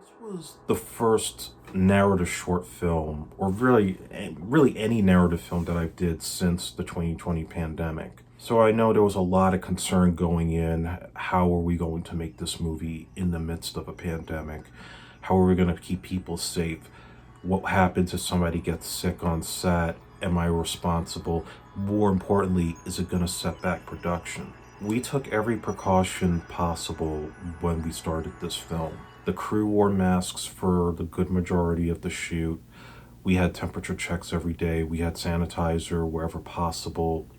This was the first narrative short film, or really any narrative film that I did since the 2020 pandemic. So I know there was a lot of concern going in. How are we going to make this movie in the midst of a pandemic? How are we going to keep people safe? What happens if somebody gets sick on set? Am I responsible? More importantly, is it going to set back production? We took every precaution possible when we started this film. The crew wore masks for the good majority of the shoot. We had temperature checks every day. We had sanitizer wherever possible.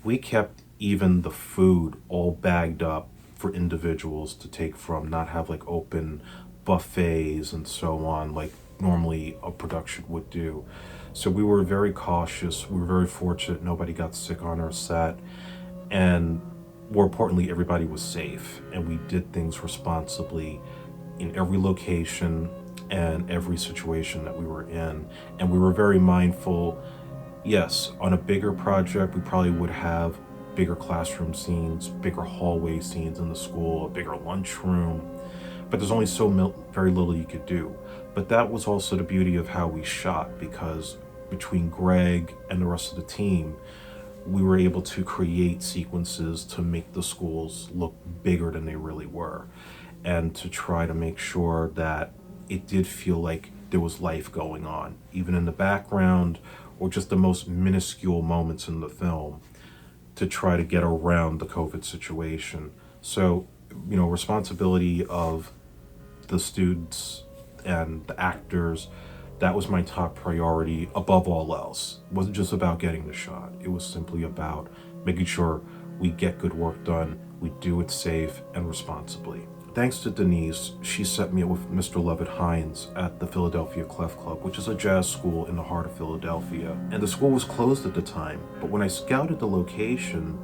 We kept even the food all bagged up for individuals to take from, not have like open buffets and so on, like normally a production would do. So we were very cautious. We were very fortunate nobody got sick on our set. And more importantly, everybody was safe. And we did things responsibly in every location and every situation that we were in. And we were very mindful. Yes, on a bigger project, we probably would have bigger classroom scenes, bigger hallway scenes in the school, a bigger lunchroom. But there's only very little you could do. But that was also the beauty of how we shot, because between Greg and the rest of the team, we were able to create sequences to make the schools look bigger than they really were, and to try to make sure that it did feel like there was life going on, even in the background or just the most minuscule moments in the film, to try to get around the COVID situation. So, responsibility of the students and the actors, that was my top priority above all else. It wasn't just about getting the shot. It was simply about making sure we get good work done, we do it safe and responsibly. Thanks to Denise, she set me up with Mr. Levitt Hines at the Philadelphia Clef Club, which is a jazz school in the heart of Philadelphia. And the school was closed at the time, but when I scouted the location,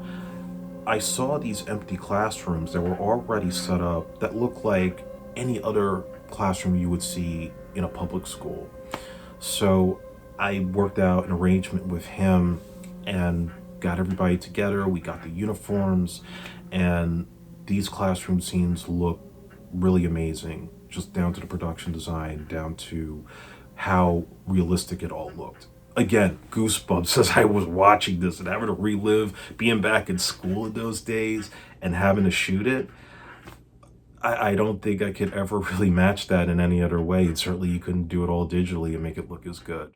I saw these empty classrooms that were already set up that looked like any other classroom you would see in a public school. So I worked out an arrangement with him and got everybody together. We got the uniforms, and these classroom scenes look really amazing, just down to the production design, down to how realistic it all looked. Again, goosebumps as I was watching this and having to relive being back in school in those days and having to shoot it. I don't think I could ever really match that in any other way. And certainly you couldn't do it all digitally and make it look as good.